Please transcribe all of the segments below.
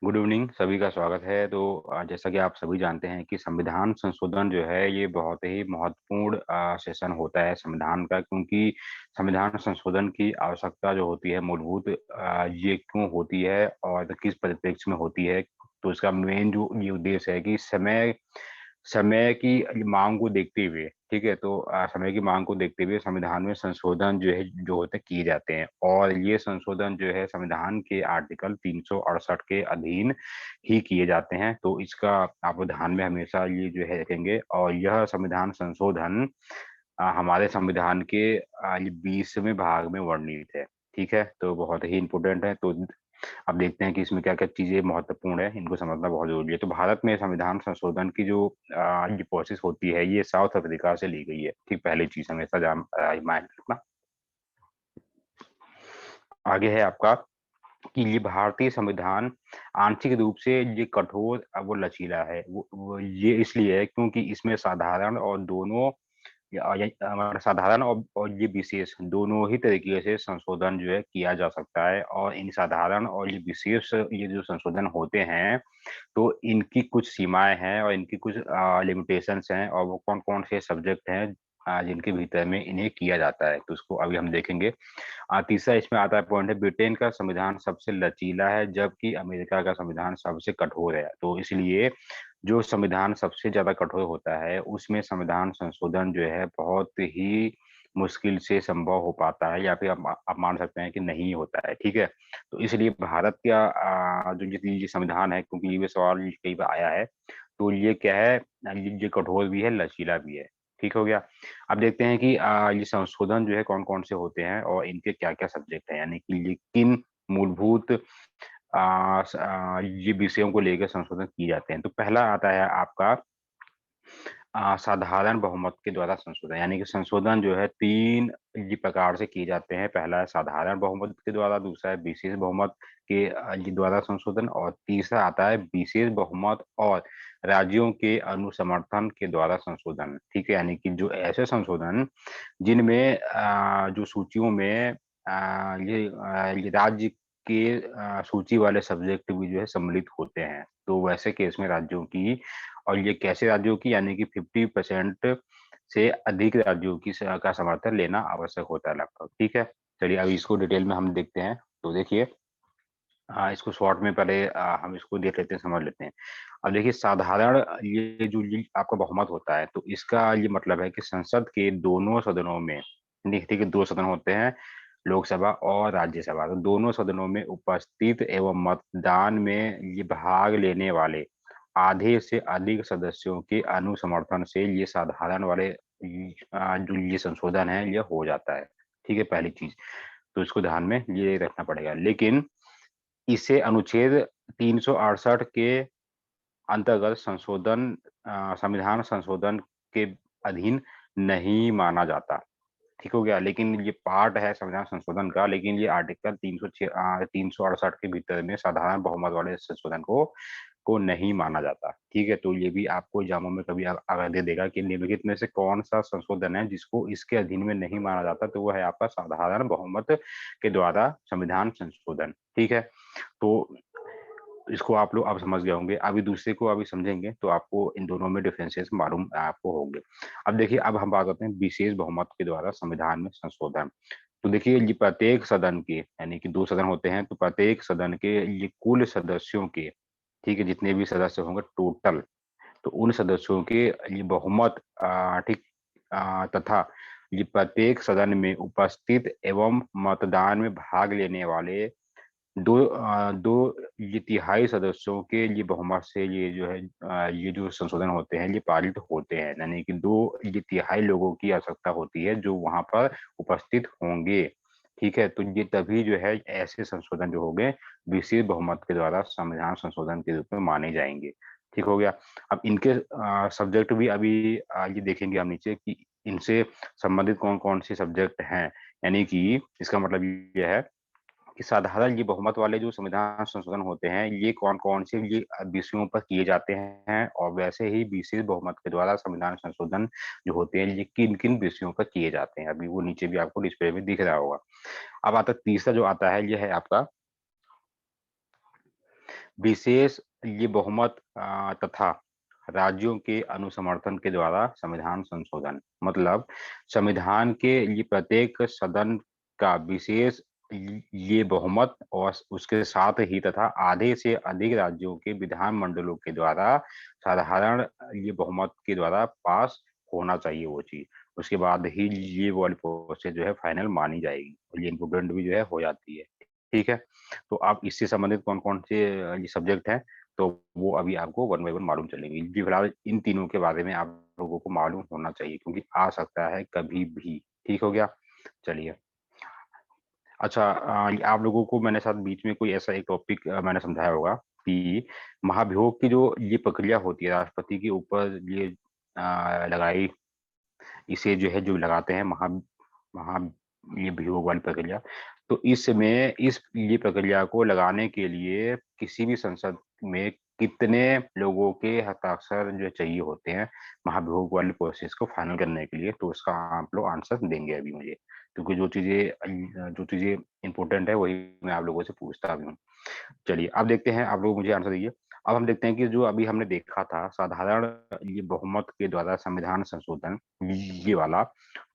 Good evening, सभी का स्वागत है। तो जैसा कि आप सभी जानते हैं कि संविधान संशोधन जो है ये बहुत ही महत्वपूर्ण सेशन होता है संविधान का, क्योंकि संविधान संशोधन की आवश्यकता जो होती है मूलभूत ये क्यों होती है और किस परिप्रेक्ष्य में होती है। तो इसका मेन जो ये उद्देश्य है कि समय समय की मांग को देखते हुए, ठीक है, तो समय की मांग को देखते हुए संविधान में संशोधन जो है जो होते हैं किए जाते हैं, और ये संशोधन जो है संविधान के आर्टिकल 368 के अधीन ही किए जाते हैं। तो इसका आप ध्यान में हमेशा ये जो है रखेंगे। और यह संविधान संशोधन हमारे संविधान के ये 20वें भाग में वर्णित है। ठीक है, तो बहुत ही इंपॉर्टेंट है। तो अब देखते हैं कि इसमें क्या क्या चीजें महत्वपूर्ण है, इनको समझना बहुत जरूरी है। तो भारत में संविधान संशोधन की जो ये प्रोसेस होती है ये साउथ अफ्रीका से ली गई है। ठीक, पहली चीज हमेशा माइंड रखना। आगे है आपका कि ये भारतीय संविधान आंशिक रूप से ये कठोर वो लचीला है। वो ये इसलिए है क्योंकि इसमें साधारण और दोनों हमारा साधारण और ये विशेष दोनों ही तरीके से संशोधन जो है किया जा सकता है। और इन साधारण और ये विशेष ये जो संशोधन होते हैं तो इनकी कुछ सीमाएं हैं और इनकी कुछ लिमिटेशंस हैं, और वो कौन कौन से सब्जेक्ट हैं जिनके भीतर में इन्हें किया जाता है, तो उसको अभी हम देखेंगे। तीसरा इसमें आता है पॉइंट है, ब्रिटेन का संविधान सबसे लचीला है जबकि अमेरिका का संविधान सबसे कठोर है। तो इसलिए जो संविधान सबसे ज्यादा कठोर होता है उसमें संविधान संशोधन जो है बहुत ही मुश्किल से संभव हो पाता है, या फिर आप मान सकते हैं कि नहीं होता है। ठीक है, तो इसलिए भारत का जो ये संविधान है, क्योंकि ये सवाल कई बार आया है, तो ये क्या है, ये कठोर भी है लचीला भी है। ठीक हो गया। अब देखते हैं कि ये संशोधन जो है कौन कौन से होते हैं और इनके क्या क्या सब्जेक्ट हैं, यानी कि ये किन मूलभूत ये विषयों को लेकर संशोधन किए जाते हैं। तो पहला आता है आपका साधारण बहुमत के द्वारा संशोधन, यानी कि संशोधन जो है तीन ये प्रकार से किए जाते हैं। पहला है साधारण बहुमत के द्वारा, दूसरा है विशेष बहुमत के ये द्वारा संशोधन, और तीसरा आता है विशेष बहुमत और राज्यों के अनुसमर्थन के द्वारा संशोधन। ठीक है, यानी कि जो ऐसे संशोधन जिनमें जो सूचियों में ये राज्य के सूची वाले सब्जेक्ट भी जो है सम्मिलित होते हैं, तो वैसे केस में राज्यों की, और ये कैसे राज्यों की, यानी कि 50% से अधिक राज्यों की का समर्थन लेना आवश्यक होता है लगभग। ठीक है, चलिए अब इसको डिटेल में हम देखते हैं। तो देखिए इसको शॉर्ट में पहले हम इसको देख लेते हैं, समझ लेते हैं। अब देखिए साधारण ये जो ये आपका बहुमत होता है, तो इसका ये मतलब है कि संसद के दोनों सदनों में, ठीक है, दो सदन होते हैं, लोकसभा और राज्यसभा, तो दोनों सदनों में उपस्थित एवं मतदान में ये भाग लेने वाले आधे से अधिक सदस्यों के अनुसमर्थन से ये साधारण वाले जो ये संशोधन है ये हो जाता है। ठीक है, पहली चीज तो इसको ध्यान में ये रखना पड़ेगा। लेकिन इसे अनुच्छेद 368 के अंतर्गत संविधान संशोधन के अधीन नहीं माना जाता। ठीक हो गया, लेकिन ये पार्ट है संविधान संशोधन का, लेकिन ये आर्टिकल 368 के भीतर में साधारण बहुमत वाले संशोधन को नहीं माना जाता। ठीक है, तो ये भी आपको एग्जामों में कभी अगर दे देगा कि निम्नलिखित में से कौन सा संशोधन है जिसको इसके अधीन में नहीं माना जाता, तो वो है आपका साधारण बहुमत के द्वारा संविधान संशोधन। ठीक है, तो इसको आप लोग अब समझ गए होंगे। अभी दूसरे को अभी समझेंगे तो आपको इन दोनों में डिफरेंसेस मालूम आपको होंगे। अब देखिए अब हम बात करते हैं विशेष बहुमत के द्वारा संविधान में संशोधन। तो देखिए ये प्रत्येक सदन के, यानी कि दो सदन होते हैं, तो प्रत्येक सदन के ये कुल सदस्यों के, ठीक है, जितने भी सदस्य होंगे टोटल, तो उन सदस्यों के ये बहुमत ठीक तथा ये प्रत्येक सदन में उपस्थित एवं मतदान में भाग लेने वाले दो ये तिहाई सदस्यों के ये बहुमत से ये जो है ये जो संशोधन होते हैं ये पारित होते हैं, यानी कि दो ये तिहाई लोगों की आवश्यकता होती है जो वहां पर उपस्थित होंगे। ठीक है, तो ये तभी जो है ऐसे संशोधन जो होंगे विशेष बहुमत के द्वारा संविधान संशोधन के रूप में माने जाएंगे। ठीक हो गया। अब इनके सब्जेक्ट भी अभी ये देखेंगे हम नीचे कि इनसे संबंधित कौन कौन से सब्जेक्ट हैं, यानी कि इसका मतलब ये है कि साधारण ये बहुमत वाले जो संविधान संशोधन होते हैं ये कौन कौन से ये विषयों पर किए जाते हैं, और वैसे ही विशेष बहुमत के द्वारा संविधान संशोधन जो होते हैं ये किन किन विषयों पर किए जाते हैं, अभी वो नीचे भी आपको डिस्प्ले में दिख रहा होगा। अब आता तीसरा जो आता है ये है आपका विशेष ये बहुमत तथा राज्यों के अनुसमर्थन के द्वारा संविधान संशोधन। मतलब संविधान के ये प्रत्येक सदन का विशेष ये बहुमत और उसके साथ ही तथा आधे से अधिक राज्यों के विधानमंडलों के द्वारा साधारण ये बहुमत के द्वारा पास होना चाहिए वो चीज। उसके बाद ही ये वाली प्रोसेस जो है फाइनल मानी जाएगी और ये इम्पोर्टेंट भी जो है हो जाती है। ठीक है, तो आप इससे संबंधित कौन-कौन से ये सब्जेक्ट हैं, तो वो अभी आपको वन बाय वन मालूम चलेंगे। जी, फिलहाल इन तीनों के बारे में आप लोगों को मालूम होना चाहिए क्योंकि आ सकता है कभी भी। ठीक हो गया? चलिए। अच्छा, आप लोगों को मैंने शायद बीच में कोई ऐसा एक टॉपिक मैंने समझाया होगा कि महाभियोग की जो ये प्रक्रिया होती है, राष्ट्रपति के ऊपर ये लगाई इसे जो है जो लगाते हैं महा ये वियोग वाली प्रक्रिया। तो इसमें इस ये प्रक्रिया को लगाने के लिए किसी भी संसद में कितने लोगों के हस्ताक्षर जो चाहिए होते हैं महाभियोग वाली प्रोसेस को फाइनल करने के लिए, तो उसका आप लोग आंसर देंगे अभी मुझे। क्योंकि जो चीज़ें इम्पोर्टेंट है वही मैं आप लोगों से पूछता भी हूँ। चलिए, अब देखते हैं, आप लोग मुझे आंसर दीजिए। अब हम देखते हैं कि जो अभी हमने देखा था साधारण ये बहुमत के द्वारा संविधान संशोधन ये वाला,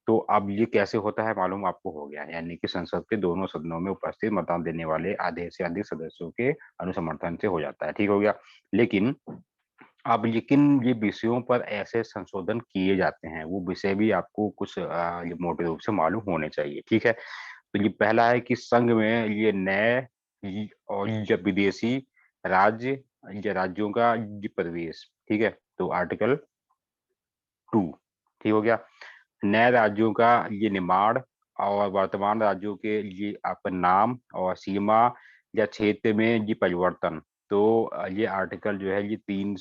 तो अब ये कैसे होता है मालूम आपको हो गया है। यानी कि संसद के दोनों सदनों में उपस्थित मतदान देने वाले आधे से अधिक सदस्यों के अनुसमर्थन से हो जाता है। ठीक हो गया? लेकिन अब ये किन ये विषयों पर ऐसे संशोधन किए जाते हैं, वो विषय भी आपको कुछ ये मोटे रूप से मालूम होने चाहिए। ठीक है? तो ये पहला है कि संघ में ये नए और या विदेशी राज्य या राज्यों का ये प्रवेश। ठीक है? तो आर्टिकल 2 ठीक हो गया। नए राज्यों का ये निर्माण और वर्तमान राज्यों के ये आपका नाम और सीमा या क्षेत्र में ये परिवर्तन। तो ये आर्टिकल जो है ये 3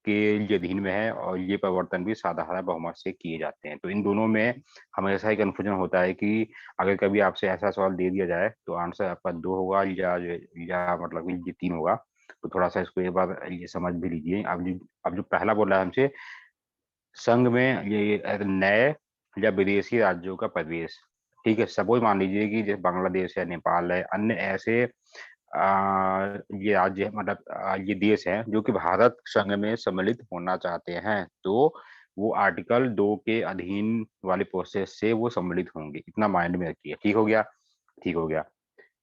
के ये अधीन में है और ये परिवर्तन भी साधारण बहुमत से किए जाते हैं। तो इन दोनों में हमेशा ही कन्फ्यूजन होता है कि अगर कभी आपसे ऐसा सवाल दे दिया जाए तो आंसर आपका 2 होगा या मतलब कि ये 3 होगा। तो थोड़ा-सा इसको एक बार ये समझ भी लीजिए। अब जो पहला बोल रहा है हमसे संघ में ये नए या विदेशी राज्यों का प्रवेश। ठीक है? सपोज़ मान लीजिए कि जैसे बांग्लादेश है, नेपाल है, अन्य ऐसे ये राज्य मतलब ये देश हैं जो कि भारत संघ में सम्मिलित होना चाहते हैं, तो वो आर्टिकल 2 के अधीन वाले प्रोसेस से वो सम्मिलित होंगे। इतना माइंड में रखिए। ठीक हो गया? ठीक हो गया।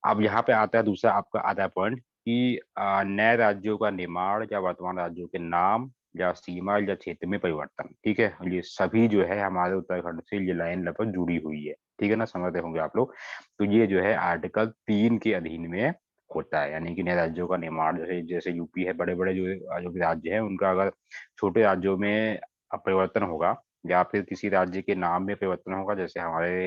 अब यहाँ पे आता है दूसरा आपका आता है पॉइंट कि नए राज्यों का निर्माण या वर्तमान राज्यों के नाम या सीमा या क्षेत्र में परिवर्तन, ठीक है? ये सभी जो है हमारे उत्तराखंड से ये लाइन लगभग जुड़ी हुई है, ठीक है ना? समझ रहे होंगे आप लोग। तो ये जो है आर्टिकल 3 के अधीन में होता है, यानी कि नए राज्यों का निर्माण जैसे जैसे यूपी है, बड़े-बड़े जो भी राज्य हैं, उनका अगर छोटे राज्यों में परिवर्तन होगा या फिर किसी राज्य के नाम में परिवर्तन होगा, जैसे हमारे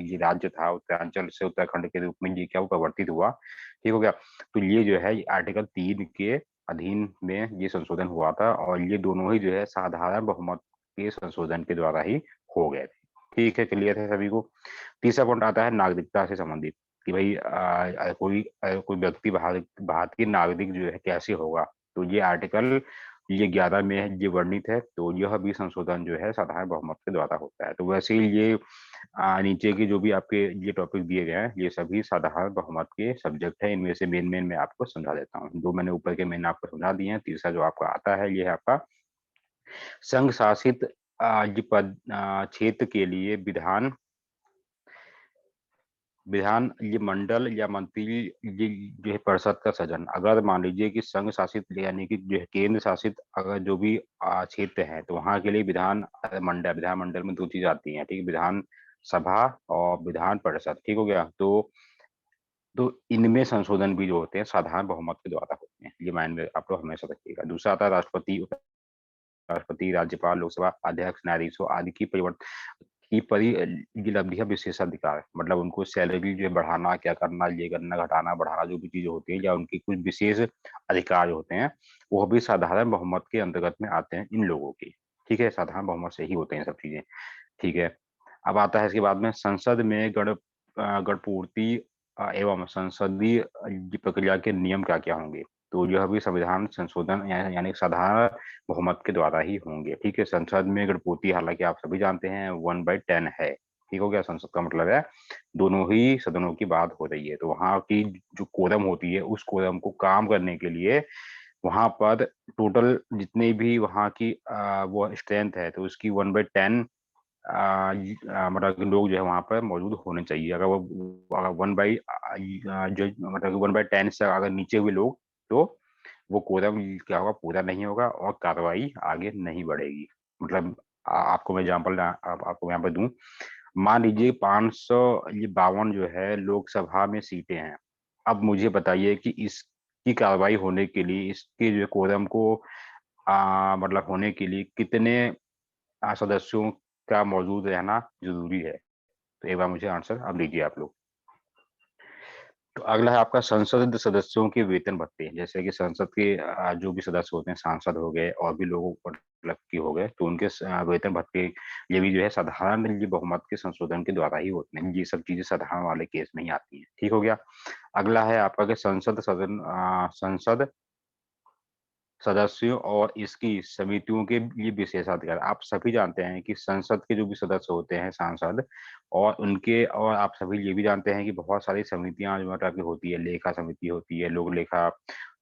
ये राज्य था उत्तरांचल से उत्तराखंड के रूप में ये क्या वो परिवर्तित हुआ, ठीक हो गया? तो ये जो है ये आर्टिकल 3 के अधीन में ये संशोधन हुआ था और ये दोनों ही जो है साधारण बहुमत के संशोधन के द्वारा ही हो गए थे। ठीक है, क्लियर है सभी को? तीसरा पॉइंट आता है नागरिकता से संबंधित कि भई कोई व्यक्ति भारत की नागरिक जो है कैसे होगा? तो ये आर्टिकल ये 11 में ये वर्णित है, तो यह भी संशोधन जो है साधारण बहुमत के द्वारा होता है। तो वैसे ही ये नीचे के जो भी आपके ये टॉपिक दिए गए हैं, ये सभी साधारण बहुमत के सब्जेक्ट हैं। इनमें से मेन-मेन मैं आपको समझा देता हूँ। 2 मैंने ऊपर के मेन आपको समझा दिए हैं, तीसरा जो आपका आता है, ये है आपका संघ शासित क्षेत्र के लिए विधान विधान ये मंडल या मंत्री ये जो है परिषद का सदन अगर मान लीजिए कि संघ शासित यानी कि जो है केंद्र शासित अगर जो भी क्षेत्र है तो वहाँ के लिए विधानमंडल में 2 चीज़ आती हैं, ठीक है? विधान सभा और विधान परिषद, ठीक हो गया? तो इनमें संशोधन भी जो होते हैं साधारण बहुमत के द्वारा होते हैं। ये माइंड में आप लोग हमेशा रखिएगा। दूसरा आता है राष्ट्रपति, राज्यपाल, लोकसभा अध्यक्ष, न्यायाधीशों आदि की परिलब्धियाँ विशेषाधिकार मतलब उनको सैलरी जो है बढ़ाना, क्या करना, ये करना, घटाना, बढ़ाना जो भी चीज़ें होती हैं या उनकी कुछ विशेष अधिकार होते हैं, वो भी साधारण बहुमत के अंतर्गत में आते हैं इन लोगों के। ठीक है? साधारण बहुमत से ही होते हैं ये सब चीज़ें। ठीक है? अब आता है इसके बाद में संसद में गणपूर्ति एवं संसदीय की प्रक्रिया के नियम क्या-क्या होंगे? तो यह भी संविधान संशोधन यानी साधारण बहुमत के द्वारा ही होंगे, ठीक है? संसद में गणपूर्ति हालाँकि आप सभी जानते हैं 1/10 है, ठीक हो गया। संसद का मतलब है दोनों ही सदनों की बात हो रही है। तो वहाँ की जो कोरम होती है, उस कोरम को काम करने के लिए वहां पर टोटल जितने भी वहाँ की वो स्ट्रेंथ है, तो उसकी 1/10 मतलब कि लोग जो है वहां पर मौजूद होने चाहिए। अगर वो अगर 1 बाई जो मतलब कि 1/10 से अगर नीचे हुए लोग, तो वो कोरम क्या होगा, पूरा नहीं होगा और कार्रवाई आगे नहीं बढ़ेगी। मतलब आपको मैं एग्जाम्पल आपको यहाँ पे दूं। मान लीजिए 552 जो है लोकसभा में सीटें हैं। अब मुझे बताइए कि इसकी कार्रवाई होने के लिए, इसके जो कोरम को मतलब होने के लिए कितने सदस्यों का मौजूद रहना जरूरी है। तो एक बार मुझे आंसर अब दीजिए आप लोग। तो अगला है आपका संसद सदस्यों के वेतन भत्ते। जैसे कि संसद के जो भी सदस्य होते हैं, सांसद हो गए और भी लोगों को मतलब की हो गए, तो उनके वेतन भत्ते ये भी जो है साधारण ये बहुमत के संशोधन के द्वारा ही होते हैं। ये सब चीजें साधारण वाले केस में ही आती हैं। ठीक हो गया। अगला है आपका कि संसद सदस्यों और इसकी समितियों के लिए विशेषाधिकार। आप सभी जानते हैं कि संसद के जो भी सदस्य होते हैं, सांसद, और उनके, और आप सभी ये भी जानते हैं कि बहुत सारी समितियां जो मतलब की होती है, लेखा समिति होती है, लोक लेखा,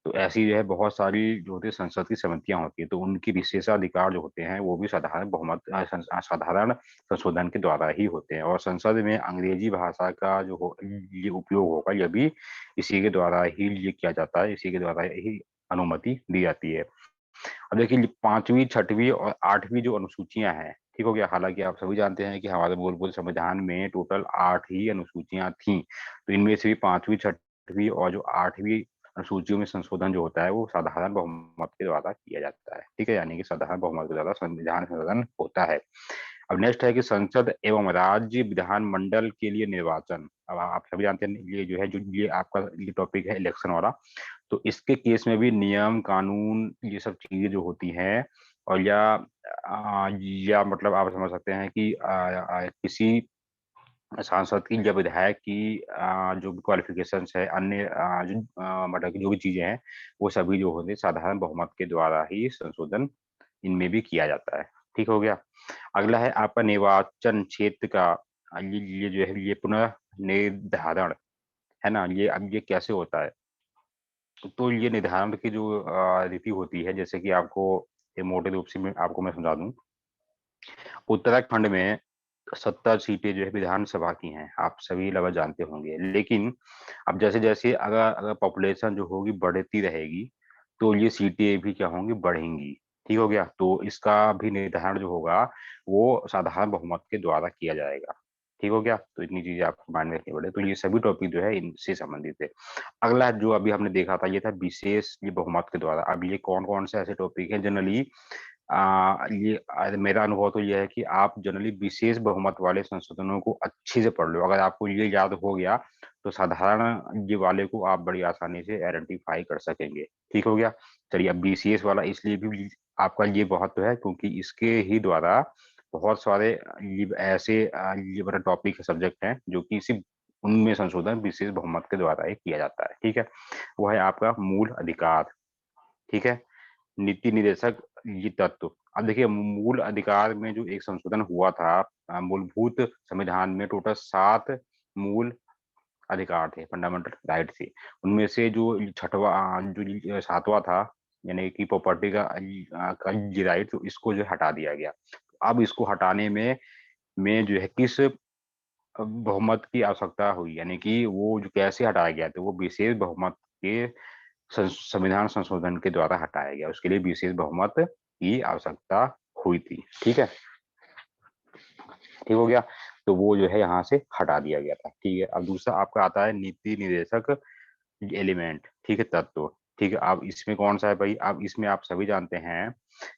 तो ऐसी जो है बहुत सारी जो होती है संसद की समितियां होती है। तो उनकी विशेषाधिकार जो होते हैं वो भी साधारण बहुमत साधारण संशोधन के द्वारा ही होते हैं। और संसद में अंग्रेजी भाषा का जो ये उपयोग होगा, यह भी इसी के द्वारा ही ये किया जाता है, इसी के द्वारा ही अनुमति दी जाती है। अब देखिए 5वीं 6वीं और 8वीं जो अनुसूचियां हैं, ठीक हो गया। हालांकि आप सभी जानते हैं कि हमारे मूलभूत संविधान में टोटल 8 ही अनुसूचियां थी। तो इनमें से भी 5वीं 6वीं और जो 8वीं अनुसूचियों में संशोधन जो होता है वो साधारण बहुमत के द्वारा किया जाता है। ठीक है, यानी कि साधारण बहुमत के द्वारा संविधान संशोधन होता है। अब नेक्स्ट है कि संसद एवं राज्य विधानमंडल के लिए निर्वाचन। अब आप सभी जानते हैं ये जो है, जो ये आपका ये टॉपिक है इलेक्शन वाला। तो इसके केस में भी नियम कानून ये सब चीजें जो होती हैं, और या मतलब आप समझ सकते हैं कि किसी सांसद की या विधायक की जो भी क्वालिफिकेशंस है, अन्य मतलब कि जो भी चीजें हैं, वो सभी जो होते हैं साधारण बहुमत के द्वारा ही संशोधन इनमें भी किया जाता है। ठीक हो गया। अगला है आपका निर्वाचन क्षेत्र का ये जो है ये पुनः निर्धारण है ना। ये अब ये कैसे होता है, तो ये निर्धारण की जो रीति होती है, जैसे कि आपको ये मोटे रूप से मैं आपको मैं समझा दूं। उत्तराखंड में 70 सीटें जो है विधानसभा की हैं, आप सभी लगभग जानते होंगे। लेकिन अब जैसे जैसे अगर अगर पॉपुलेशन जो होगी बढ़ती रहेगी, तो ये सीटें भी क्या होंगी, बढ़ेंगी। ठीक हो गया। तो इसका भी निर्धारण जो होगा वो साधारण बहुमत के द्वारा किया जाएगा। ठीक हो गया। तो इतनी चीजें आपको माइंड में रखनी पड़े। तो ये सभी टॉपिक जो है इनसे संबंधित है। अगला जो अभी हमने देखा था ये था विशेष ये बहुमत के द्वारा। अब ये कौन कौन से ऐसे टॉपिक हैं जनरली, मेरा अनुभव तो ये है कि आप जनरली विशेष बहुमत वाले संशोधनों को अच्छे से पढ़ लो। अगर आपको ये याद हो गया तो साधारण ये वाले को आप बड़ी आसानी से आइडेंटिफाई कर सकेंगे। ठीक हो गया। चलिए, अब बीसीएस वाला इसलिए भी आपका ये बहुत है क्योंकि इसके ही द्वारा बहुत सारे ये ऐसे ये बड़ा टॉपिक है, सब्जेक्ट हैं जो कि सिर्फ उनमें संशोधन विशेष बहुमत के द्वारा ही किया जाता है। ठीक है। वो है आपका मूल अधिकार। ठीक है। नीति निर्देशक ये तत्व। अब देखिए मूल अधिकार में जो एक संशोधन हुआ था, मूलभूत संविधान में टोटल 7 मूल अधिकार थे, फंडामेंटल राइट थे। उनमें से जो छठवा जो 7वां था, यानी कि प्रॉपर्टी का ये राइट, तो इसको जो हटा दिया गया। अब इसको हटाने में जो है किस बहुमत की आवश्यकता हुई, यानी कि वो जो कैसे हटाया गया, तो वो विशेष बहुमत के संविधान संशोधन के द्वारा हटाया गया। उसके लिए विशेष बहुमत की आवश्यकता हुई थी। ठीक है। ठीक हो गया। तो वो जो है यहाँ से हटा दिया गया था। ठीक है। अब दूसरा आपका आता है नीति निर्देशक एलिमेंट। ठीक है, तत्व। ठीक है। अब इसमें कौन सा है भाई, अब इसमें आप सभी जानते हैं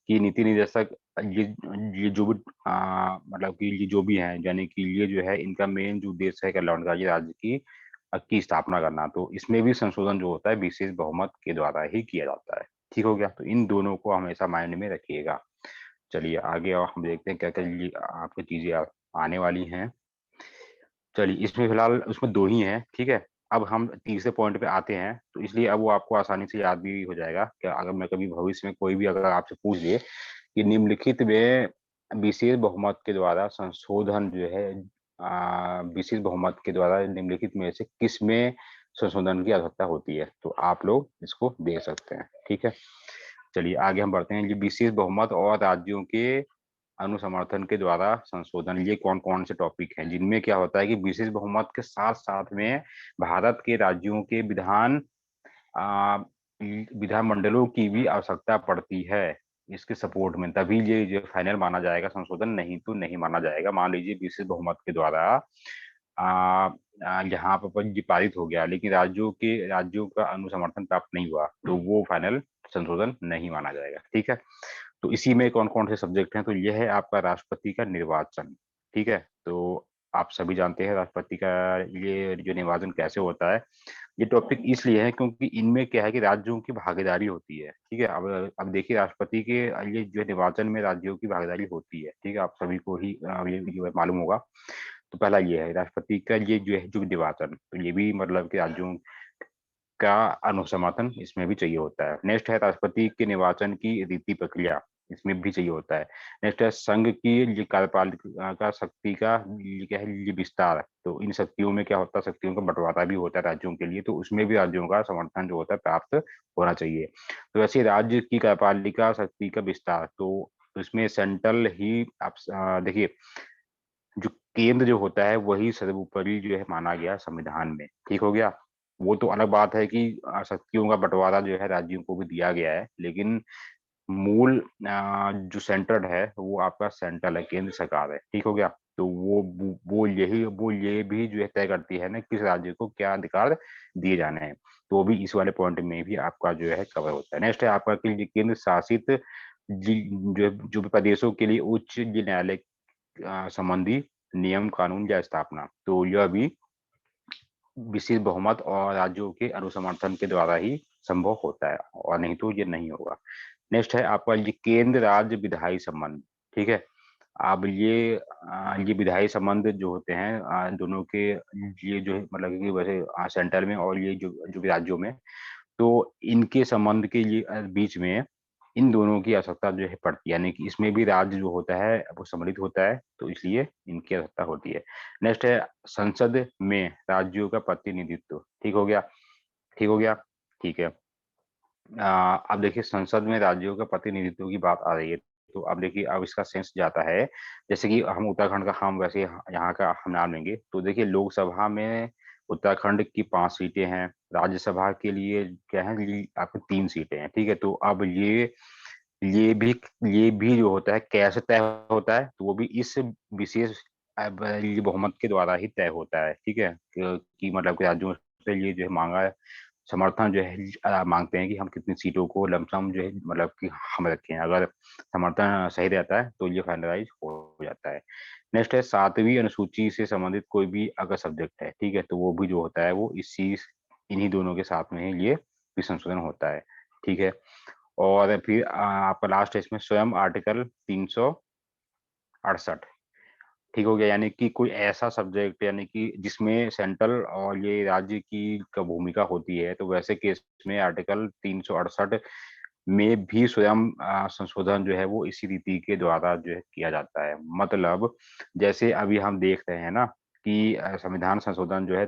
कि नीति निर्देशक ये जो भी मतलब कि ये जो भी है, यानी कि ये जो है इनका मेन जो उद्देश्य है कल्याणकारी राज्य की स्थापना करना। तो इसमें भी संशोधन जो होता है विशेष बहुमत के द्वारा ही किया जाता है। ठीक हो गया। तो इन दोनों को हमेशा माइंड में रखिएगा। चलिए आगे और हम देखते हैं क्या क्या आपकी चीजें आने वाली हैं। चलिए, इसमें फिलहाल उसमें 2 ही हैं। ठीक है। अब हम तीसरे पॉइंट पे आते हैं, तो इसलिए अब वो आपको आसानी से याद भी हो जाएगा कि अगर मैं कभी भविष्य में कोई भी अगर आपसे पूछ ले कि निम्नलिखित में विशेष बहुमत के द्वारा संशोधन जो है विशेष बहुमत के द्वारा निम्नलिखित में से किस में संशोधन की आवश्यकता होती है, तो आप लोग इसको देख सकते हैं। ठीक है, चलिए आगे हम बढ़ते हैं। ये विशेष बहुमत और राज्यों के अनुसमर्थन के द्वारा संशोधन, ये कौन कौन से टॉपिक हैं जिनमें क्या होता है कि विशेष बहुमत के साथ साथ में भारत के राज्यों के आ, विधानमंडलों की भी आवश्यकता पड़ती है इसके सपोर्ट में, तभी ये जो फाइनल माना जाएगा संशोधन, नहीं तो नहीं माना जाएगा। मान लीजिए विशेष बहुमत के द्वारा यहाँ पर ये पारित हो गया, लेकिन राज्यों का अनुसमर्थन प्राप्त नहीं हुआ, तो वो फाइनल संशोधन नहीं माना जाएगा। ठीक है, तो इसी में कौन कौन से सब्जेक्ट हैं, तो यह है आपका राष्ट्रपति का निर्वाचन। ठीक है, तो आप सभी जानते हैं राष्ट्रपति का ये जो निर्वाचन कैसे होता है। ये टॉपिक इसलिए है क्योंकि इनमें क्या है कि राज्यों की भागीदारी होती है। ठीक है, अब देखिए राष्ट्रपति के ये जो निर्वाचन में राज्यों की भागीदारी होती है। ठीक है, आप सभी को ही ये मालूम होगा। तो पहला ये है राष्ट्रपति का ये जो है जो निर्वाचन, तो ये भी मतलब कि राज्यों का अनुसमर्थन इसमें भी चाहिए होता है। नेक्स्ट है राष्ट्रपति के निर्वाचन की रीति प्रक्रिया, इसमें भी चाहिए होता है। नेक्स्ट है संघ की ये कार्यपालिका शक्ति का ये क्या है ये विस्तार, तो इन शक्तियों में क्या होता है, शक्तियों का बंटवारा भी होता है राज्यों के लिए, तो उसमें भी राज्यों का समर्थन जो होता है प्राप्त होना चाहिए। तो वैसे राज्य की कार्यपालिका शक्ति का विस्तार, तो इसमें सेंट्रल ही आप देखिए जो केंद्र जो होता है वही सर्वोपरि जो है माना गया संविधान में। ठीक हो गया, वो तो अलग बात है कि शक्तियों का बंटवारा जो है राज्यों को भी दिया गया है, लेकिन मूल जो सेंटर है वो आपका सेंट्रल है, केंद्र सरकार है। ठीक हो गया, तो वो ये भी जो है तय करती है ना किस राज्य को क्या अधिकार दिए जाने हैं, तो वो भी इस वाले पॉइंट में भी आपका जो है कवर होता है। नेक्स्ट है आपका कि केंद्र शासित जो भी प्रदेशों के लिए उच्च न्यायालय संबंधी नियम कानून या स्थापना, तो यह भी विशेष बहुमत और राज्यों के अनुसमर्थन के द्वारा ही संभव होता है, और नहीं तो ये नहीं होगा। नेक्स्ट है आपका ये केंद्र राज्य विधायी संबंध। ठीक है, अब ये विधायी संबंध जो होते हैं दोनों के, ये जो है मतलब कि वैसे सेंटर में और ये जो जो भी राज्यों में, तो इनके संबंध के लिए बीच में इन दोनों की आवश्यकता जो है पड़ती है, यानी कि इसमें भी राज्य जो होता है वो सम्मिलित होता है, तो इसलिए इनकी आवश्यकता होती है। नेक्स्ट है संसद में राज्यों का प्रतिनिधित्व। ठीक हो गया, ठीक हो गया, ठीक है। अब देखिए संसद में राज्यों का प्रतिनिधित्व की बात आ रही है, तो अब देखिए अब इसका सेंस जाता है, जैसे कि हम उत्तराखंड का हम वैसे यहाँ का हम नाम लेंगे, तो देखिए लोकसभा में उत्तराखंड की 5 सीटें हैं, राज्यसभा के लिए क्या है आपकी 3 सीटें हैं। ठीक है, तो अब ये भी ये भी जो होता है कैसे तय होता है, तो वो भी इस विशेष ये बहुमत के द्वारा ही तय होता है। ठीक है, कि मतलब कि राज्यों से ये जो है मांगा समर्थन जो है मांगते हैं कि हम कितनी सीटों को लमसम जो है मतलब कि हम रखें, अगर समर्थन सही रहता है तो ये फाइनलाइज हो जाता है। नेक्स्ट है 7वीं अनुसूची से संबंधित कोई भी अगर सब्जेक्ट है, ठीक है, तो वो भी जो होता है वो इन्हीं दोनों के साथ में ही ये भी संशोधन होता है। ठीक है, और फिर आपका लास्ट है इसमें स्वयं आर्टिकल 368। ठीक हो गया, यानी कि कोई ऐसा सब्जेक्ट यानी कि जिसमें सेंट्रल और ये राज्य की भूमिका होती है, तो वैसे केस में आर्टिकल 368 में भी स्वयं संशोधन जो है वो इसी रीति के द्वारा जो है किया जाता है। मतलब जैसे अभी हम देख रहे हैं ना कि संविधान संशोधन जो है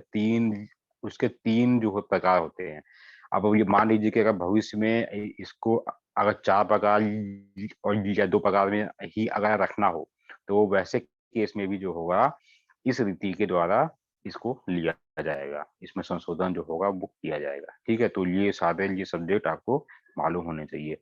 उसके 3 जो प्रकार होते हैं। अब ये मान लीजिए कि अगर भविष्य में इसको अगर 4 प्रकार और या 2 प्रकार में ही अगर रखना हो, तो वैसे केस में भी जो होगा इस रीति के द्वारा इसको लिया जाएगा, इसमें संशोधन जो होगा वो किया जाएगा। ठीक है, तो ये सारे ये सब्जेक्ट आपको मालूम होने चाहिए।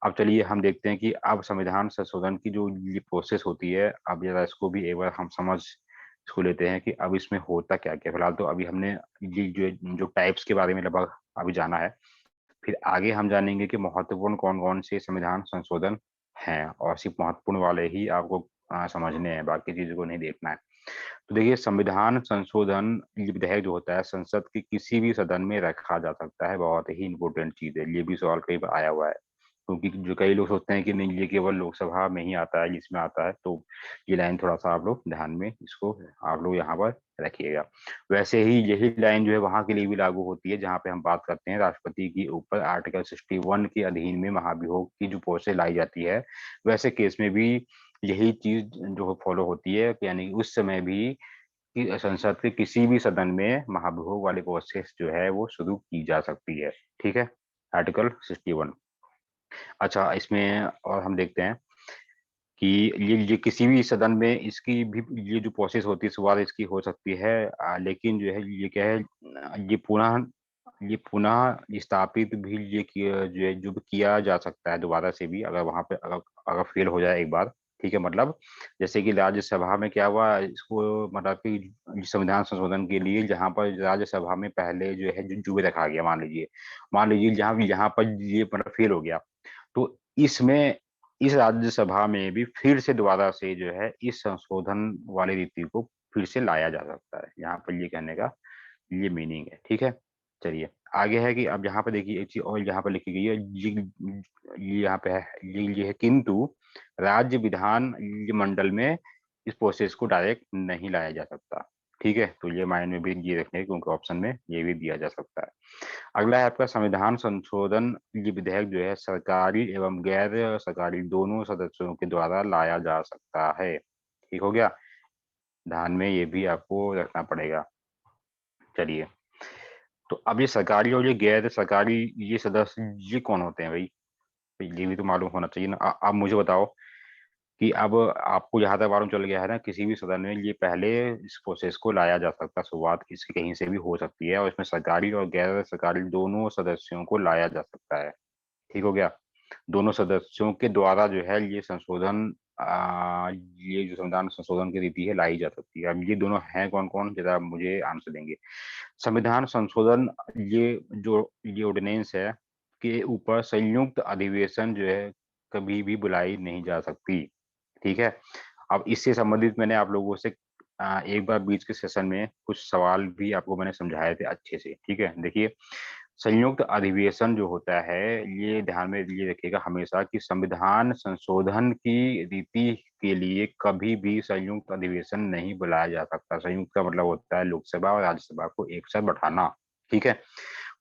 अब चलिए हम देखते हैं कि अब संविधान संशोधन की जो ये प्रोसेस होती है, अब जरा इसको भी एक बार हम समझ इसको लेते हैं कि अब इसमें होता क्या क्या। फिलहाल तो अभी हमने ये जो टाइप्स के बारे में लगभग अभी जाना है, फिर आगे हम जानेंगे कि महत्वपूर्ण कौन कौन से संविधान संशोधन हैं, और सिर्फ महत्वपूर्ण वाले ही आपको समझने हैं, बाकी चीजों को नहीं देखना है। तो देखिए संविधान संशोधन ये विधेयक जो होता है संसद के किसी भी सदन में रखा जा सकता है, बहुत ही इंपॉर्टेंट चीज है, ये भी सवाल कई बार आया हुआ है, क्योंकि जो कई लोग सोचते हैं कि नहीं ये केवल लोकसभा में ही आता है जिसमें आता है, तो ये लाइन थोड़ा सा आप लोग ध्यान में इसको आप लोग यहाँ पर रखिएगा। वैसे ही यही लाइन जो है वहां के लिए भी लागू होती है जहाँ पे हम बात करते हैं राष्ट्रपति के ऊपर आर्टिकल 61 के अधीन में महाभियोग की जो प्रोसेस लाई जाती है, वैसे केस में भी यही चीज जो फॉलो होती है, यानी उस समय भी कि संसद के किसी भी सदन में महाभियोग वाली प्रोसेस जो है वो शुरू की जा सकती है। ठीक है, आर्टिकल 61। अच्छा, इसमें और हम देखते हैं कि ये किसी भी सदन में इसकी भी ये जो प्रोसेस होती है शुरुआत इसकी हो सकती है, लेकिन जो है ये क्या है, ये पुनः स्थापित भी ये किया जो है जो भी किया जा सकता है दोबारा से भी, अगर वहां पे अगर अगर फेल हो जाए एक बार। ठीक है, मतलब जैसे कि राज्यसभा में क्या हुआ इसको, मतलब कि संविधान संशोधन के लिए जहां पर राज्यसभा में पहले जो है जुए रखा गया, मान लीजिए जहां जहां पर ये मतलब फेल हो गया, तो इसमें इस राज्यसभा में भी फिर से दोबारा से जो है इस संशोधन वाली रीति को फिर से लाया जा सकता है। यहाँ पर ये कहने का ये मीनिंग है। ठीक है, चलिए आगे है कि अब यहाँ पे देखिए एक चीज और यहाँ पे लिखी गई है, ये यहाँ पे है, ये है किंतु राज्य विधान ये मंडल में इस प्रोसेस को डायरेक्ट नहीं लाया जा सकता। ठीक है, तो ये माइंड में भी ये रखने, क्योंकि ऑप्शन में ये भी दिया जा सकता है। अगला है आपका संविधान संशोधन, ये विधेयक जो है सरकारी एवं गैर सरकारी दोनों सदस्यों के द्वारा लाया जा सकता है। ठीक हो गया, ध्यान में ये भी आपको रखना पड़ेगा। चलिए, तो अब ये सरकारी और ये गैर सरकारी ये सदस्य ये कौन होते हैं भाई? ये भी तो मालूम होना चाहिए ना। आप मुझे बताओ कि अब आपको जहां तक मालूम चल गया है ना, किसी भी सदन में ये पहले इस प्रोसेस को लाया जा सकता है, शुरुआत इसकी कहीं से भी हो सकती है, और इसमें सरकारी और गैर सरकारी दोनों सदस्यों को लाया जा सकता है। ठीक हो गया, दोनों सदस्यों के द्वारा जो है ये संशोधन, ये जो संविधान संशोधन की रीति है लाई जा सकती है। अब ये दोनों हैं कौन कौन, जरा मुझे आंसर देंगे। संविधान संशोधन, ये जो ये ऑर्डिनेंस है के ऊपर संयुक्त अधिवेशन जो है कभी भी बुलाई नहीं जा सकती। ठीक है, अब इससे संबंधित मैंने आप लोगों से एक बार बीच के सेशन में कुछ सवाल भी आपको मैंने समझाए थे अच्छे से। ठीक है, देखिए संयुक्त अधिवेशन जो होता है, ये ध्यान में ये रखिएगा हमेशा कि संविधान संशोधन की रीति के लिए कभी भी संयुक्त अधिवेशन नहीं बुलाया जा सकता। संयुक्त का मतलब होता है लोकसभा और राज्यसभा को एक साथ बैठाना। ठीक है,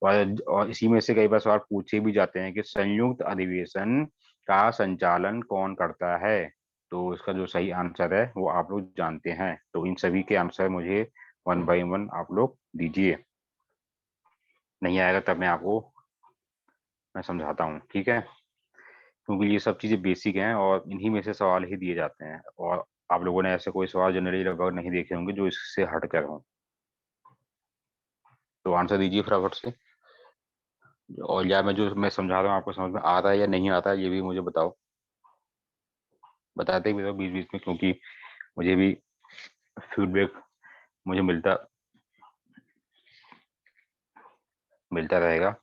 और इसी में से कई बार सवाल पूछे भी जाते हैं कि संयुक्त अधिवेशन का संचालन कौन करता है, तो इसका जो सही आंसर है वो आप लोग जानते हैं। तो इन सभी के आंसर मुझे वन बाय वन आप लोग दीजिए, नहीं आएगा तब मैं समझाता हूँ। ठीक है, क्योंकि ये सब चीजें बेसिक हैं और इन्हीं में से सवाल ही दिए जाते हैं, और आप लोगों ने ऐसे कोई सवाल जनरली लगभग नहीं देखे होंगे जो इससे हट कर हों। तो आंसर दीजिए फटाफट से, और या मैं जो मैं समझा रहा हूँ आपको समझ में आ रहा है या नहीं आता है ये भी मुझे बताओ, बताते भी रहो बीच बीच में, क्योंकि मुझे भी फीडबैक मुझे मिलता मिलता रहेगा।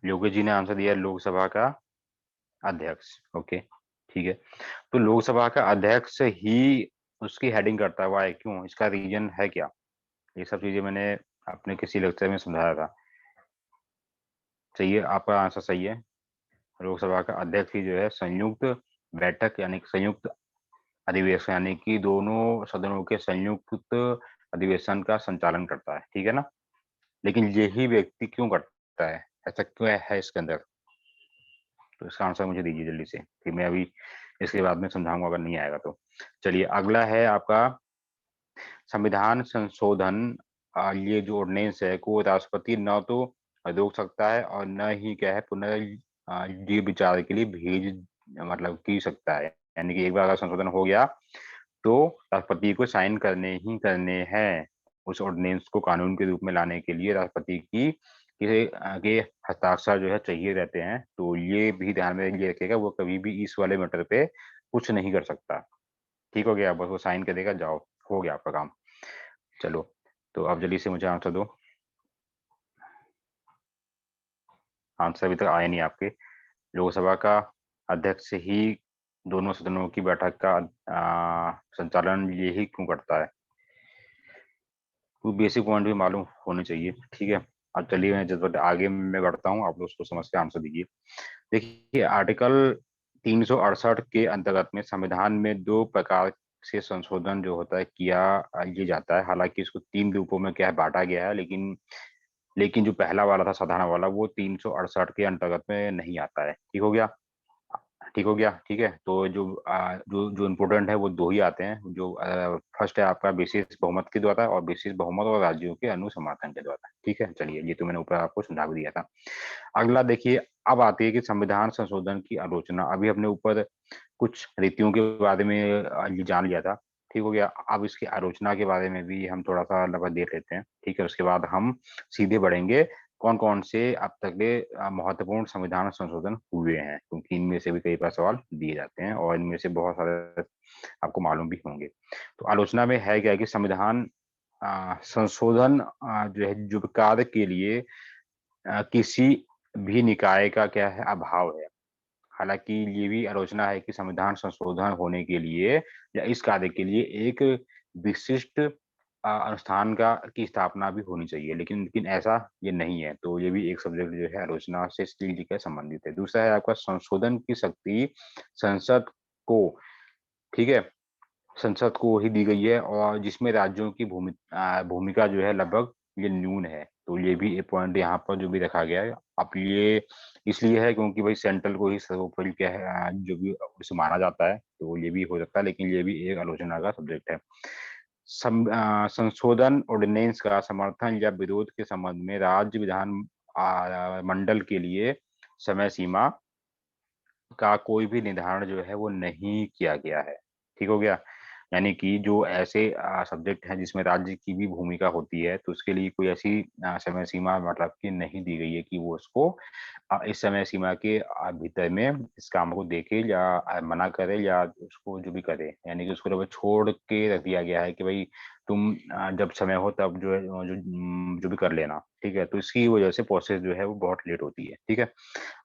योगेश जी ने आंसर दिया लोकसभा का अध्यक्ष। ओके, ठीक है, तो लोकसभा का अध्यक्ष ही उसकी हेडिंग करता हुआ है, क्यों, इसका रीजन है क्या? ये सब चीजें मैंने अपने किसी लेक्चर में समझाया था। सही है, आपका आंसर सही है, लोकसभा का अध्यक्ष ही जो है संयुक्त बैठक यानी कि संयुक्त अधिवेशन यानी कि दोनों सदनों के संयुक्त अधिवेशन का संचालन करता है। ठीक है ना, लेकिन यही व्यक्ति क्यों करता है, ऐसा क्यों है इसके अंदर? तो इसका आंसर मुझे दीजिए जल्दी से, फिर मैं अभी इसके बाद में समझाऊंगा अगर नहीं आएगा तो। चलिए, अगला है आपका संविधान संशोधन, ये जो ऑर्डिनेंस है को राष्ट्रपति न तो रोक सकता है और न ही क्या है ये विचार के लिए भेज मतलब की सकता है। यानी कि एक बार अगर संशोधन हो गया तो राष्ट्रपति को साइन करने ही करने हैं। उस ऑर्डिनेंस को कानून के रूप में लाने के लिए राष्ट्रपति की के हस्ताक्षर जो है चाहिए रहते हैं। तो ये भी ध्यान में ये रखेगा, वो कभी भी इस वाले मैटर पे कुछ नहीं कर सकता। ठीक हो गया, बस वो साइन कर देगा, जाओ, हो गया आपका काम। चलो, तो अब जल्दी से मुझे आंसर दो, आंसर अभी तक आया नहीं आपके। लोकसभा का अध्यक्ष ही दोनों सदनों की बैठक का संचालन यही क्यों करता है? कोई बेसिक पॉइंट भी मालूम होने चाहिए। ठीक है, अब चलिए मैं जिस वक्त आगे मैं बढ़ता हूँ आप लोग उसको समझ के आंसर दीजिए। देखिए, आर्टिकल 368 के अंतर्गत में संविधान में दो प्रकार से संशोधन जो होता है किया ये जाता है। हालांकि इसको तीन रूपों में क्या है बांटा गया है, लेकिन लेकिन जो पहला वाला था साधारण वाला वो 368 के अंतर्गत में नहीं आता है। ठीक हो गया? ठीक हो गया? ठीक है, तो जो जो इम्पोर्टेंट है वो दो ही आते हैं। जो फर्स्ट है आपका विशेष बहुमत के द्वारा, और विशेष बहुमत और राज्यों के अनुसमर्थन के द्वारा। ठीक है, चलिए ये तो मैंने ऊपर आपको समझा भी दिया था। अगला देखिए, अब आती है कि संविधान संशोधन की आलोचना। अभी हमने ऊपर कुछ रीतियों के बारे में ये जान लिया था। ठीक हो गया? अब इसकी आलोचना के बारे में भी हम थोड़ा सा लगभग देख लेते हैं। ठीक है, उसके बाद हम सीधे बढ़ेंगे कौन कौन से अब तक के महत्वपूर्ण संविधान संशोधन हुए हैं, क्योंकि इनमें से भी कई बार सवाल दिए जाते हैं और इनमें से बहुत सारे आपको मालूम भी होंगे। तो आलोचना में है क्या है कि संविधान संशोधन जो है जो कार्य के लिए किसी भी निकाय का क्या है अभाव है। हालांकि ये भी आलोचना है कि संविधान संशोधन होने के लिए या इस कार्य के लिए एक विशिष्ट अनुष्ठान का की स्थापना भी होनी चाहिए, लेकिन ऐसा ये नहीं है। तो ये भी एक सब्जेक्ट जो है आलोचना से स्टील के संबंधित है। दूसरा है आपका संशोधन की शक्ति संसद को, ठीक है, संसद को ही दी गई है, और जिसमें राज्यों की भूमिका जो है लगभग ये न्यून है। तो ये भी एक पॉइंट यहाँ पर जो भी रखा गया है। अब ये इसलिए है क्योंकि भाई सेंट्रल को ही सर्वोपरि क्या है जो भी उसे माना जाता है, तो ये भी हो सकता है, लेकिन ये भी एक आलोचना का सब्जेक्ट है। संशोधन ऑर्डिनेंस का समर्थन या विरोध के संबंध में राज्य विधान मंडल के लिए समय सीमा का कोई भी निर्धारण जो है वो नहीं किया गया है। ठीक हो गया? यानी कि जो ऐसे सब्जेक्ट हैं जिसमें राज्य की भी भूमिका होती है, तो उसके लिए कोई ऐसी समय सीमा मतलब कि नहीं दी गई है कि वो उसको इस समय सीमा के भीतर में इस काम को देखे या मना करे या उसको जो भी करे। यानी कि उसको छोड़ के रख दिया गया है कि भाई तुम जब समय हो तब जो है जो भी कर लेना। ठीक है? तो इसकी वजह से प्रोसेस जो है वो बहुत लेट होती है। ठीक है?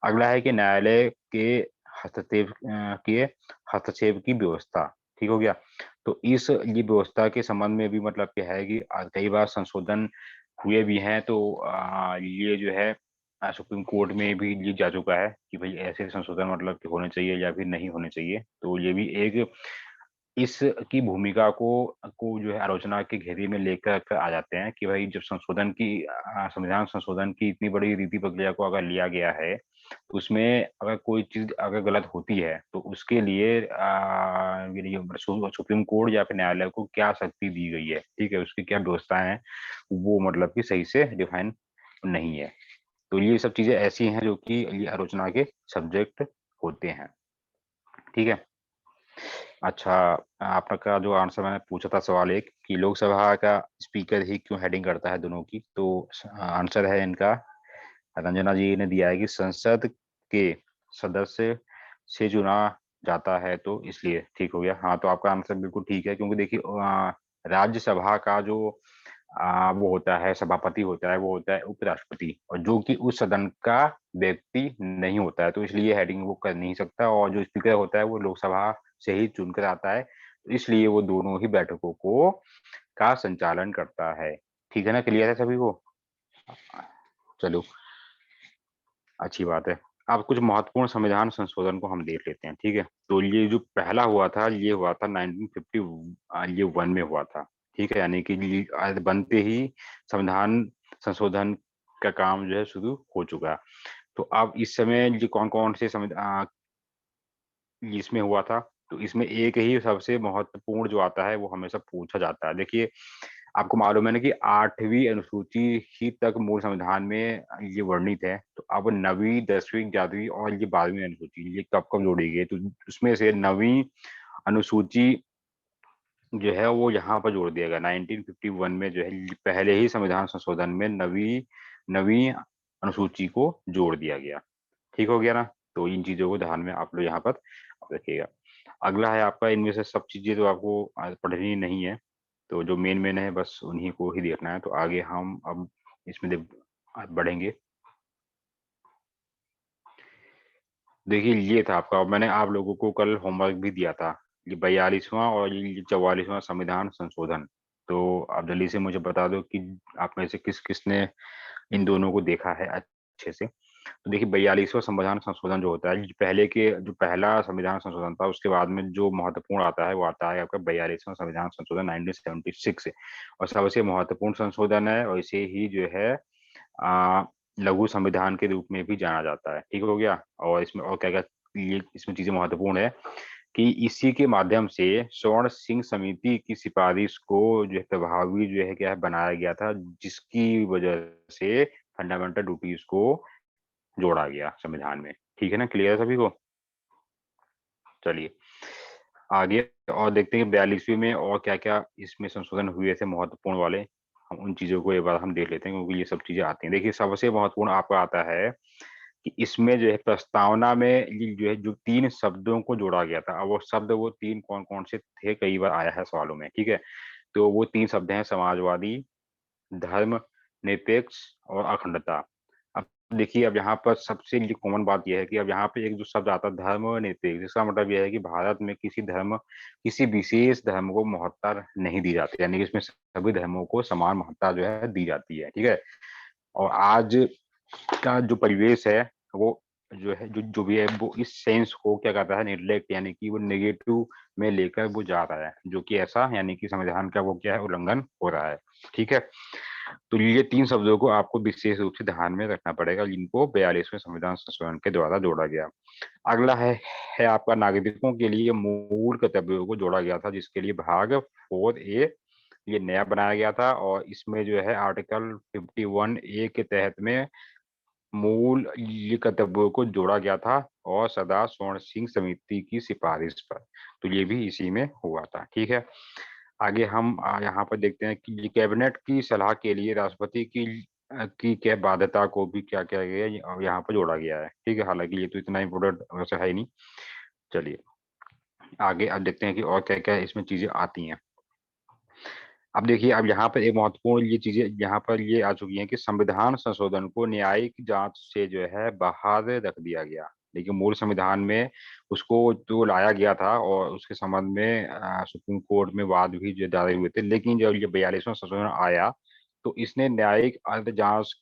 अगला है कि न्यायालय के हस्तक्षेप की व्यवस्था। ठीक हो गया? तो इस ये व्यवस्था के संबंध में भी मतलब क्या है कि कई बार संशोधन हुए भी हैं, तो ये जो है सुप्रीम कोर्ट में भी ये जा चुका है कि भाई ऐसे संशोधन मतलब कि होने चाहिए या फिर नहीं होने चाहिए। तो ये भी एक इसकी भूमिका को जो है आलोचना के घेरे में लेकर आ जाते हैं कि भाई जब संशोधन की संविधान संशोधन की इतनी बड़ी रीति प्रक्रिया को अगर लिया गया है, तो उसमें अगर कोई चीज अगर गलत होती है तो उसके लिए सुप्रीम कोर्ट या फिर न्यायालय को क्या शक्ति दी गई है, ठीक है, उसकी क्या व्यवस्थाएं हैं, वो मतलब कि सही से डिफाइन नहीं है। तो ये सब चीजें ऐसी हैं जो कि ये आलोचना के सब्जेक्ट होते हैं। ठीक है? अच्छा, आपका जो आंसर मैंने पूछा था सवाल एक कि लोकसभा का स्पीकर ही क्यों हेडिंग करता है दोनों की, तो आंसर है इनका, रंजना जी ने दिया है कि संसद के सदस्य से चुना जाता है तो इसलिए। ठीक हो गया? हाँ, तो आपका आंसर बिल्कुल ठीक है, क्योंकि देखिए राज्यसभा का जो वो होता है सभापति होता है, वो होता है उपराष्ट्रपति, और जो कि उस सदन का व्यक्ति नहीं होता है, तो इसलिए हेडिंग वो कर नहीं सकता। और जो स्पीकर होता है वो लोकसभा से ही चुनकर आता है, तो इसलिए वो दोनों ही बैठकों को का संचालन करता है। ठीक है ना? क्लियर है सभी को? चलो, अच्छी बात है। अब कुछ महत्वपूर्ण संविधान संशोधन को हम देख लेते हैं। ठीक है? तो ये जो पहला हुआ था ये हुआ था 1951 में हुआ था। ठीक है? यानी कि बनते ही संविधान संशोधन का काम जो है शुरू हो चुका। तो अब इस समय ये कौन कौन से संविधान इसमें हुआ था, तो इसमें एक ही सबसे महत्वपूर्ण जो आता है वो हमेशा पूछा जाता है। देखिए, आपको मालूम है ना कि 8वीं अनुसूची ही तक मूल संविधान में ये वर्णित है। तो अब 9वीं, 10वीं, 11वीं और ये 12वीं अनुसूची ये कब कब जोड़ी गई, तो उसमें से 9वीं अनुसूची जो है वो यहाँ पर जोड़ दिया गया 1951 में, जो है पहले ही संविधान संशोधन में नवी नवी अनुसूची को जोड़ दिया गया। ठीक हो गया ना? तो इन चीजों को ध्यान में आप लोग यहाँ पर रखिएगा। अगला है आपका, इनमें से सब चीजें तो आपको पढ़नी नहीं है, तो जो मेन मेन है बस उन्हीं को ही देखना है। तो आगे हम अब इसमें बढ़ेंगे। देखिए, ये था आपका, मैंने आप लोगों को कल होमवर्क भी दिया था, ये 42वां और ये 44वां संविधान संशोधन। तो आप जल्दी से मुझे बता दो कि आप में से किस किसने इन दोनों को देखा है अच्छे से। तो देखिए, 42वां संविधान संशोधन जो होता है, ये पहले के जो पहला संविधान संशोधन था उसके बाद में जो महत्वपूर्ण आता है वो आता है आपका 42वां संविधान संशोधन 1976 से, और सबसे महत्वपूर्ण संशोधन है, और इसे ही जो है लघु संविधान के रूप में भी जाना जाता है। ठीक हो गया। और इसमें और क्या क्या ये इसमें चीजें महत्वपूर्ण है कि इसी के माध्यम से स्वर्ण सिंह समिति की सिफारिश को जो है प्रभावी जो है क्या है बनाया गया था, जिसकी वजह से फंडामेंटल ड्यूटीज को जोड़ा गया संविधान में। ठीक है ना, क्लियर है सभी को। चलिए आगे और देखते हैं 42वीं में और क्या क्या इसमें संशोधन हुए थे महत्वपूर्ण वाले। हम उन चीजों को एक बार हम देख लेते हैं, क्योंकि ये सब चीजें आती हैं। देखिए सबसे महत्वपूर्ण आपका आता है कि इसमें जो है प्रस्तावना में ये जो है जो 3 शब्दों को जोड़ा गया था। अब वो शब्द वो 3 कौन कौन से थे, कई बार आया है सवालों में। ठीक है, तो वो 3 शब्द हैं समाजवादी, धर्म निरपेक्ष और अखंडता। अब देखिए, अब यहाँ पर सबसे ये कॉमन बात यह है कि अब यहाँ पे एक जो शब्द आता है धर्म निरपेक्ष, इसका मतलब यह है कि भारत में किसी विशेष धर्म को महत्ता नहीं दी जाती, यानी कि इसमें सभी धर्मों को समान महत्ता जो है दी जाती है। ठीक है, और आज का जो परिवेश है वो जो है जो भी है वो इस सेंस को क्या कहता है, निग्लेक्ट, यानी कि वो नेगेटिव में लेकर वो जा रहा है, जो कि ऐसा यानी कि संविधान का वो क्या है, उल्लंघन हो रहा है। ठीक है, तो ये 3 शब्दों को आपको विशेष रूप से ध्यान में रखना पड़ेगा, जिनको 42वें संविधान संशोधन के द्वारा जोड़ा गया। अगला है आपका नागरिकों के लिए मूल कर्तव्यों को जोड़ा गया था, जिसके लिए भाग 4A ये नया बनाया गया था। और इसमें जो है आर्टिकल 51A के तहत में मूल ये कर्तव्यों को जोड़ा गया था, और सरदार स्वर्ण सिंह समिति की सिफारिश पर। तो ये भी इसी में हुआ था। ठीक है, आगे हम यहाँ पर देखते हैं कि कैबिनेट की सलाह के लिए राष्ट्रपति की क्या बाध्यता को भी क्या किया गया है, और यहाँ पर जोड़ा गया है। ठीक है, हालांकि ये तो इतना इम्पोर्टेंट वैसे है ही नहीं। चलिए आगे अब देखते हैं कि और क्या क्या इसमें चीजें आती हैं। अब देखिए, अब यहाँ पर एक महत्वपूर्ण ये चीजें यहाँ पर ये आ चुकी हैं कि संविधान संशोधन को न्यायिक जांच से जो है बाहर रख दिया गया। लेकिन मूल संविधान में उसको तो लाया गया था, और उसके संबंध में सुप्रीम कोर्ट में वाद भी जो दायर हुए थे। लेकिन जब ये 42वां संशोधन आया तो इसने न्यायिक अर्ध जांच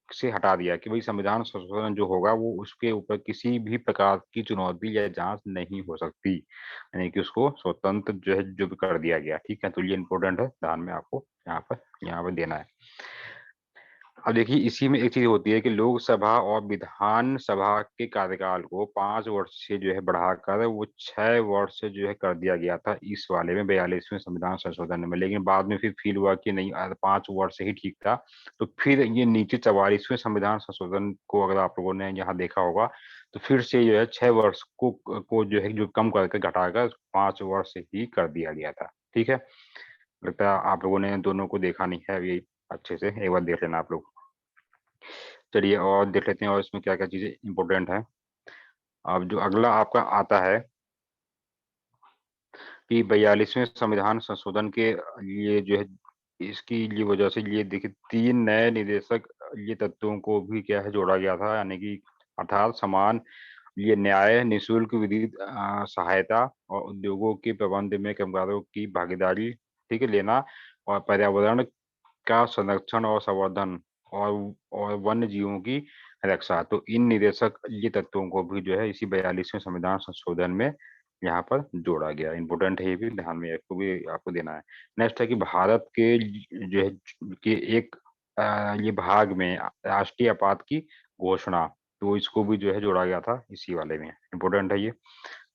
से हटा दिया कि भाई संविधान संशोधन जो होगा वो उसके ऊपर किसी भी प्रकार की चुनौती या जांच नहीं हो सकती, यानी कि उसको स्वतंत्र जो है जो भी कर दिया गया। ठीक है, तो ये इंपॉर्टेंट है, ध्यान में आपको यहाँ पर देना है। अब देखिए, इसी में एक चीज होती है कि लोकसभा और विधानसभा के कार्यकाल को 5 वर्ष से जो है बढ़ाकर वो 6 वर्ष से जो है कर दिया गया था इस वाले में 42वें संविधान संशोधन में। लेकिन बाद में फिर फील हुआ कि नहीं, 5 वर्ष से ही ठीक था। तो फिर ये नीचे 44वें संविधान संशोधन को अगर आप लोगों ने यहाँ देखा होगा, तो फिर से जो है 6 वर्ष को जो है जो कम करके घटाकर 5 वर्ष ही कर दिया गया था। ठीक है, लगता है आप लोगों ने दोनों को देखा नहीं है, ये अच्छे से एक बार देख लेना आप लोग। चलिए और देख लेते हैं और इसमें क्या क्या चीजें इंपॉर्टेंट है। अब जो अगला आपका आता है कि 42वें संविधान संशोधन के लिए जो है इसकी ये वजह से ये देखिए 3 नए निदेशक ये तत्वों को भी क्या है जोड़ा गया था, यानी कि अर्थात समान ये न्याय, निःशुल्क विधिक सहायता और उद्योगों के प्रबंध में कामगारों की भागीदारी, ठीक है, लेना, और पर्यावरण का संरक्षण और संवर्धन, और वन्य जीवों की रक्षा। तो इन निदेशक ये तत्वों को भी जो है इसी 42वें संविधान संशोधन में यहाँ पर जोड़ा गया। इंपोर्टेंट है, ये भी ध्यान में इसको भी आपको देना है। नेक्स्ट है कि भारत के जो है कि एक ये भाग में राष्ट्रीय आपात की घोषणा, तो इसको भी जो है जोड़ा गया था इसी वाले में। इंपोर्टेंट है ये।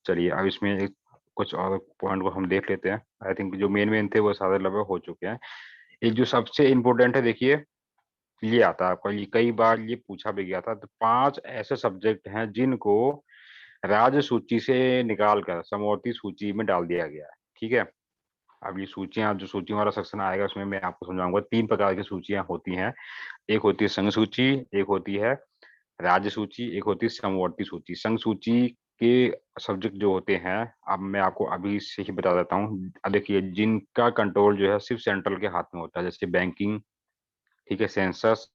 चलिए अब इसमें कुछ और पॉइंट को हम देख लेते हैं। आई थिंक जो मेन मेन थे वो सारे लगभग हो चुके हैं। एक जो सबसे इम्पोर्टेंट है, देखिए ये आता है आपका, ये कई बार ये पूछा भी गया था। तो 5 ऐसे सब्जेक्ट हैं जिनको राज्य सूची से निकाल कर समवर्ती सूची में डाल दिया गया है। ठीक है, अब ये सूचियां, जो सूची वाला सेक्शन आएगा उसमें मैं आपको समझाऊंगा। 3 प्रकार की सूचियां होती हैं। एक होती है संघ सूची, एक होती है राज्य सूची, एक होती है समवर्ती सूची। संघ सूची के सब्जेक्ट जो होते हैं, अब मैं आपको अभी से ही बता देता हूँ। अब देखिए, जिनका कंट्रोल जो है सिर्फ सेंट्रल के हाथ में होता है, जैसे बैंकिंग, ठीक है, सेंसस,